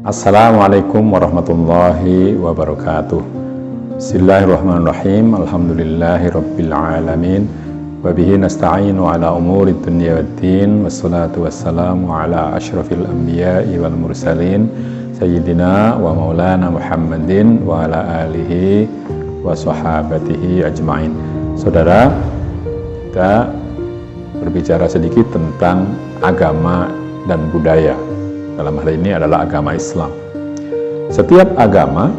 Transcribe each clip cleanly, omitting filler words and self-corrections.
Assalamualaikum warahmatullahi wabarakatuh. Bismillahirrahmanirrahim. Alhamdulillahi rabbil alamin. Wabihi nasta'inu ala umuri dunya waddin. Wassalatu wassalamu ala ashrafil anbiya'i wal mursalin Sayyidina wa maulana Muhammadin wa ala alihi wa sahabatihi ajma'in. Saudara, kita berbicara sedikit tentang agama dan budaya. Dalam hal ini adalah agama Islam. Setiap agama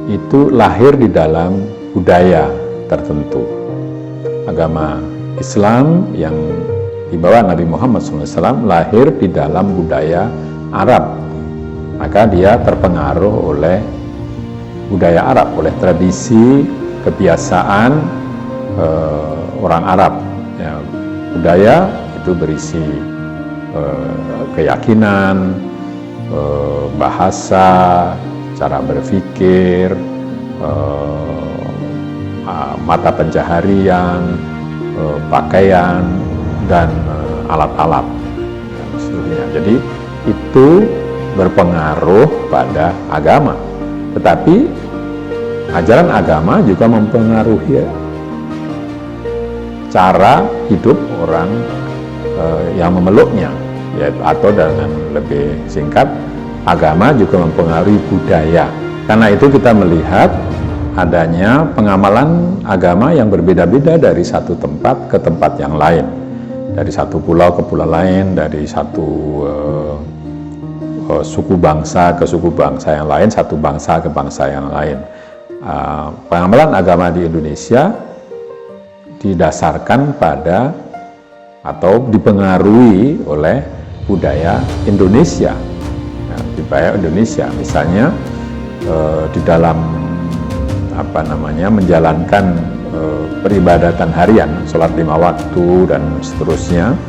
itu lahir di dalam budaya tertentu. Agama Islam yang dibawa Nabi Muhammad SAW lahir di dalam budaya Arab. Maka dia terpengaruh oleh budaya Arab, oleh tradisi, kebiasaan orang Arab. Ya, budaya itu berisi keyakinan, bahasa, cara berpikir, mata pencaharian, pakaian, dan alat-alat dan seterusnya. Jadi itu berpengaruh pada agama. Tetapi ajaran agama juga mempengaruhi cara hidup orang yang memeluknya. Atau dengan lebih singkat, agama juga mempengaruhi budaya. Karena itu kita melihat adanya pengamalan agama yang berbeda-beda dari satu tempat ke tempat yang lain, dari satu pulau ke pulau lain, dari satu suku bangsa ke suku bangsa yang lain, satu bangsa ke bangsa yang lain. Pengamalan agama di Indonesia didasarkan pada atau dipengaruhi oleh budaya Indonesia. Budaya Indonesia misalnya di dalam menjalankan peribadatan harian, sholat 5 waktu dan seterusnya,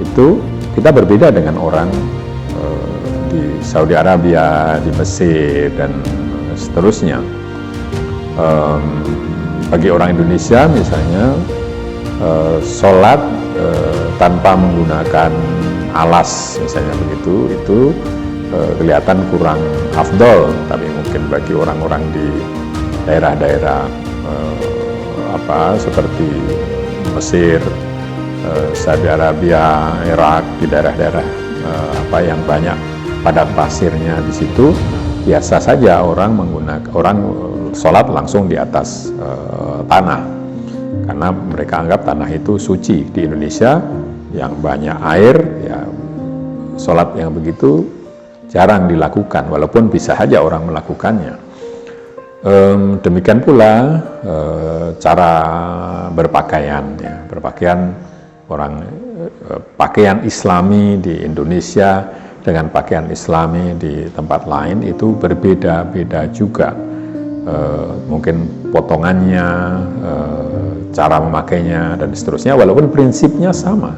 itu kita berbeda dengan orang di Saudi Arabia, di Mesir dan seterusnya. Bagi orang Indonesia misalnya sholat tanpa menggunakan alas misalnya begitu, itu kelihatan kurang afdol. Tapi mungkin bagi orang-orang di daerah-daerah seperti Mesir, Saudi Arabia, Irak, di daerah-daerah yang banyak padat pasirnya, di situ biasa saja orang sholat langsung di atas tanah, karena mereka anggap tanah itu suci. Di Indonesia yang banyak air, ya sholat yang begitu jarang dilakukan, walaupun bisa saja orang melakukannya. Demikian pula cara berpakaian, ya. Pakaian Islami di Indonesia dengan pakaian Islami di tempat lain itu berbeda-beda juga. Mungkin potongannya, cara memakainya dan seterusnya, walaupun prinsipnya sama,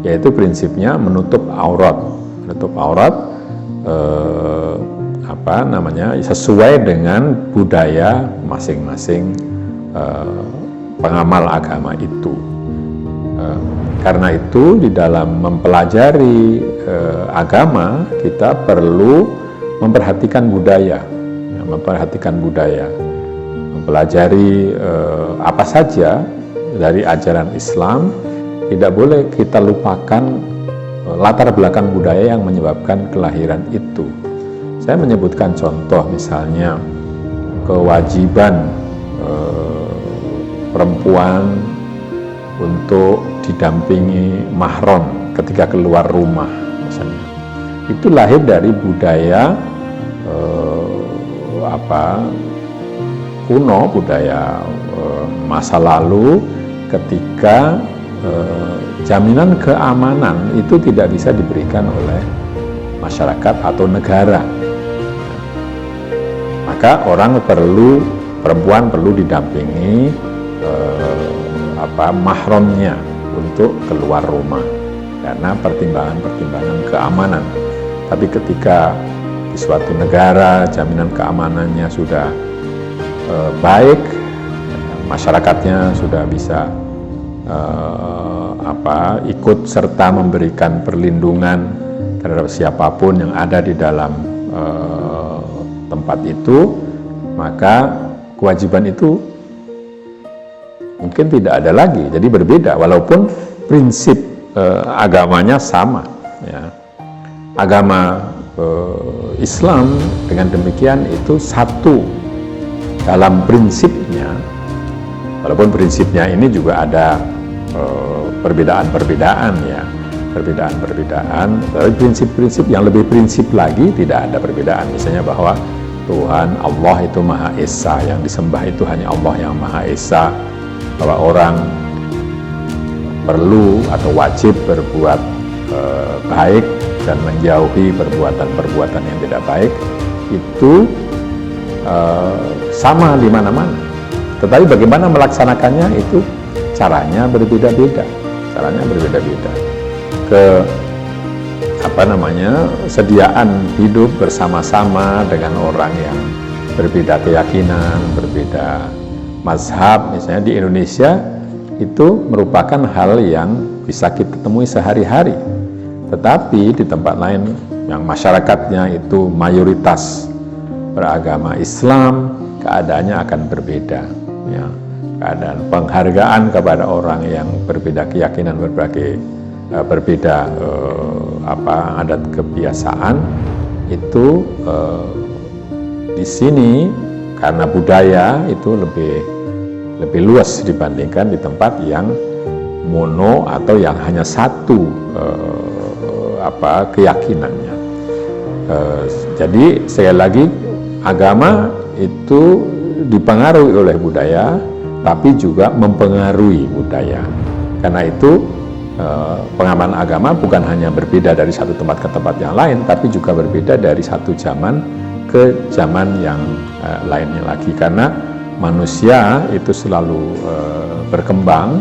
yaitu prinsipnya menutup aurat sesuai dengan budaya masing-masing pengamal agama itu. Karena itu di dalam mempelajari agama kita perlu memperhatikan budaya, mempelajari apa saja dari ajaran Islam. Tidak boleh kita lupakan latar belakang budaya yang menyebabkan kelahiran itu. Saya menyebutkan contoh, misalnya kewajiban perempuan untuk didampingi mahram ketika keluar rumah misalnya. Itu lahir dari budaya kuno, budaya masa lalu, ketika jaminan keamanan itu tidak bisa diberikan oleh masyarakat atau negara. Maka perempuan perlu didampingi mahramnya untuk keluar rumah karena pertimbangan keamanan. Tapi ketika di suatu negara jaminan keamanannya sudah baik, masyarakatnya sudah bisa ikut serta memberikan perlindungan terhadap siapapun yang ada di dalam tempat itu, maka kewajiban itu mungkin tidak ada lagi, jadi berbeda walaupun prinsip agamanya sama ya. Agama Islam dengan demikian itu satu dalam prinsipnya, walaupun prinsipnya ini juga ada perbedaan-perbedaan ya, perbedaan-perbedaan, tapi prinsip-prinsip yang lebih prinsip lagi tidak ada perbedaan. Misalnya bahwa Tuhan Allah itu Maha Esa, yang disembah itu hanya Allah yang Maha Esa, bahwa orang perlu atau wajib berbuat baik dan menjauhi perbuatan-perbuatan yang tidak baik, itu sama di mana-mana. Tetapi bagaimana melaksanakannya itu caranya berbeda-beda, sediaan hidup bersama-sama dengan orang yang berbeda keyakinan, berbeda mazhab. Misalnya di Indonesia itu merupakan hal yang bisa kita temui sehari-hari, tetapi di tempat lain yang masyarakatnya itu mayoritas beragama Islam, keadaannya akan berbeda ya. Keadaan penghargaan kepada orang yang berbeda keyakinan, berbeda adat kebiasaan itu di sini karena budaya itu lebih luas dibandingkan di tempat yang mono atau yang hanya satu keyakinannya. Jadi sekali lagi, agama itu dipengaruhi oleh budaya, tapi juga mempengaruhi budaya. Karena itu pengaman agama bukan hanya berbeda dari satu tempat ke tempat yang lain, tapi juga berbeda dari satu zaman ke zaman yang lainnya lagi. Karena manusia itu selalu berkembang,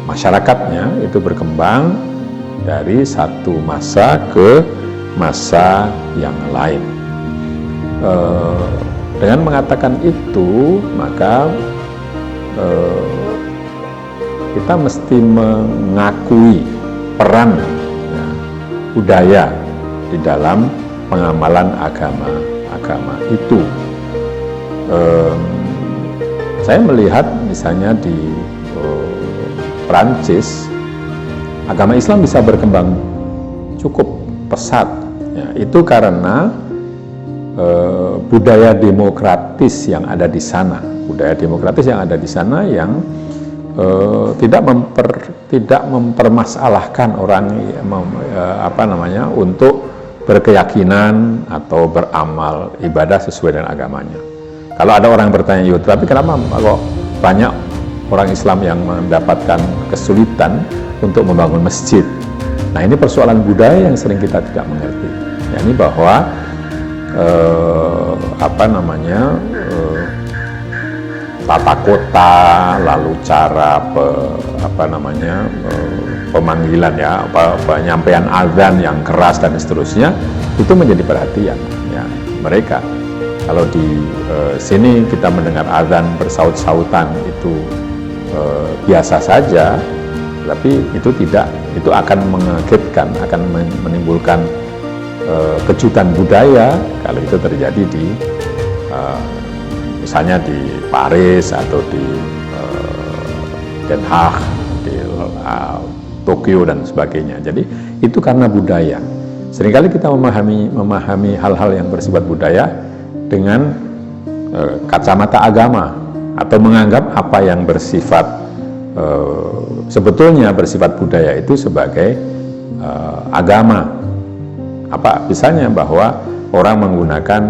masyarakatnya itu berkembang dari satu masa ke masa yang lain. Dengan mengatakan itu, maka kita mesti mengakui peran ya, budaya di dalam pengamalan agama itu. Saya melihat misalnya di Prancis, agama Islam bisa berkembang cukup pesat ya, itu karena budaya demokratis yang ada di sana, yang tidak mempermasalahkan orang untuk berkeyakinan atau beramal ibadah sesuai dengan agamanya. Kalau ada orang bertanya, tapi kenapa kalau banyak orang Islam yang mendapatkan kesulitan untuk membangun masjid? Nah, ini persoalan budaya yang sering kita tidak mengerti. Yakni bahwa tata kota, lalu cara pemanggilan ya, penyampaian azan yang keras dan seterusnya, itu menjadi perhatian ya mereka. Kalau di sini kita mendengar azan bersaut-sautan itu biasa saja, tapi itu akan mengagetkan, akan menimbulkan kejutan budaya kalau itu terjadi di misalnya di Paris atau di Den Haag, di Tokyo dan sebagainya. Jadi itu karena budaya. Seringkali kita memahami hal-hal yang bersifat budaya dengan kacamata agama, atau menganggap apa yang bersifat sebetulnya bersifat budaya itu sebagai agama. Misalnya bahwa orang menggunakan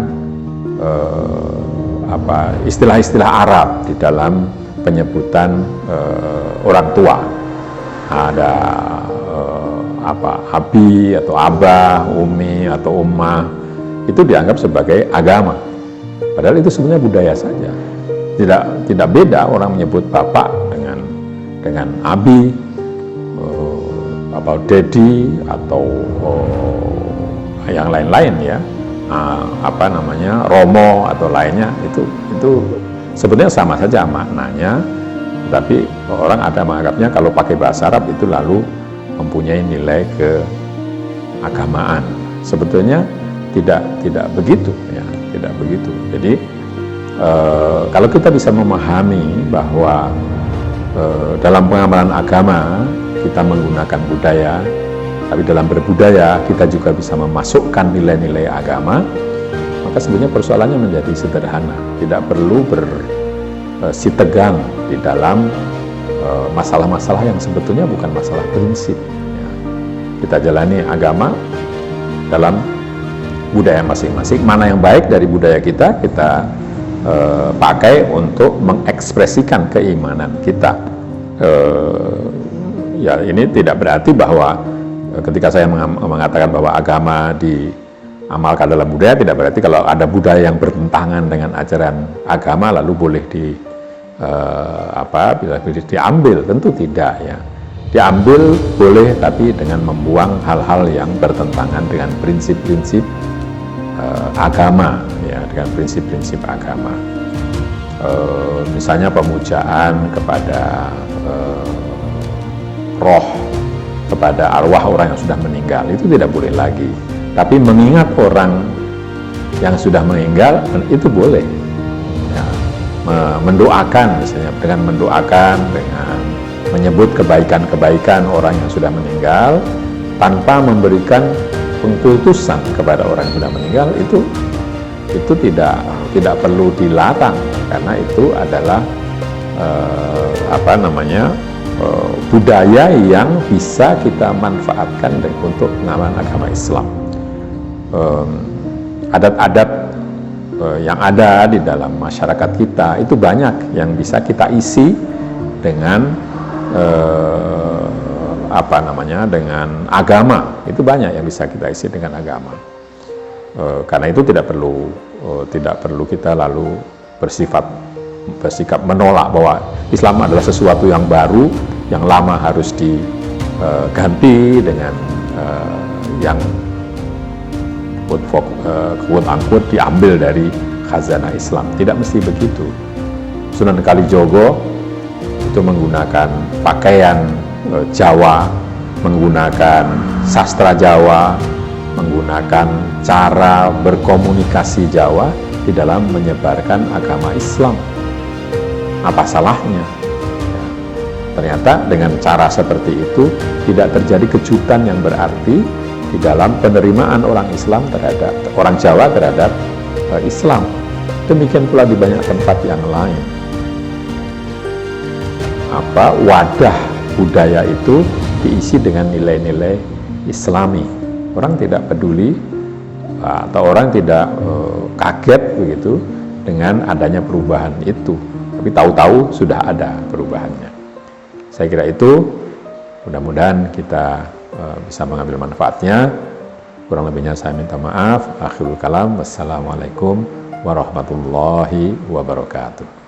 istilah-istilah Arab di dalam penyebutan orang tua. Ada abi atau abah, umi atau ummah, itu dianggap sebagai agama. Padahal itu sebenarnya budaya saja. Tidak beda orang menyebut bapak dengan abi, atau dedi, atau yang lain-lain ya. Romo atau lainnya, itu sebenarnya sama saja maknanya, tapi orang ada menganggapnya kalau pakai bahasa Arab itu lalu mempunyai nilai keagamaan. Sebetulnya tidak begitu, ya, tidak begitu. Jadi kalau kita bisa memahami bahwa dalam pengamalan agama kita menggunakan budaya, tapi dalam berbudaya kita juga bisa memasukkan nilai-nilai agama, maka sebenarnya persoalannya menjadi sederhana. Tidak perlu bersitegang di dalam masalah-masalah yang sebetulnya bukan masalah prinsip. Ya. Kita jalani agama dalam budaya masing-masing. Mana yang baik dari budaya kita pakai untuk mengekspresikan keimanan kita. Ya, ini tidak berarti bahwa ketika saya mengatakan bahwa agama diamalkan dalam budaya, tidak berarti kalau ada budaya yang bertentangan dengan ajaran agama lalu boleh diambil. Tentu tidak, ya. Diambil boleh, tapi dengan membuang hal-hal yang bertentangan dengan prinsip-prinsip agama, ya, dengan prinsip-prinsip agama. Misalnya pemujaan kepada roh, kepada arwah orang yang sudah meninggal, itu tidak boleh lagi. Tapi mengingat orang yang sudah meninggal, itu boleh. Ya, mendoakan, misalnya dengan mendoakan, dengan menyebut kebaikan-kebaikan orang yang sudah meninggal, tanpa memberikan pengkultusan kepada orang yang sudah meninggal, itu tidak perlu dilarang, karena itu adalah budaya yang bisa kita manfaatkan untuk pengamalan agama Islam. Adat-adat yang ada di dalam masyarakat kita itu banyak yang bisa kita isi dengan dengan agama. Itu banyak yang bisa kita isi dengan agama. Karena itu tidak perlu kita lalu bersikap menolak bahwa Islam adalah sesuatu yang baru, yang lama harus diganti dengan yang quote-unquote diambil dari khazanah Islam. Tidak mesti begitu. Sunan Kalijogo itu menggunakan pakaian Jawa, menggunakan sastra Jawa, menggunakan cara berkomunikasi Jawa di dalam menyebarkan agama Islam. Apa salahnya? Ternyata dengan cara seperti itu tidak terjadi kejutan yang berarti di dalam penerimaan orang Islam terhadap orang Jawa terhadap Islam. Demikian pula di banyak tempat yang lain. Wadah budaya itu diisi dengan nilai-nilai Islami. Orang tidak peduli atau orang tidak kaget begitu dengan adanya perubahan itu, tapi tahu-tahu sudah ada perubahannya. Saya kira itu, mudah-mudahan kita bisa mengambil manfaatnya. Kurang lebihnya saya minta maaf. Akhirul kalam, wassalamualaikum warahmatullahi wabarakatuh.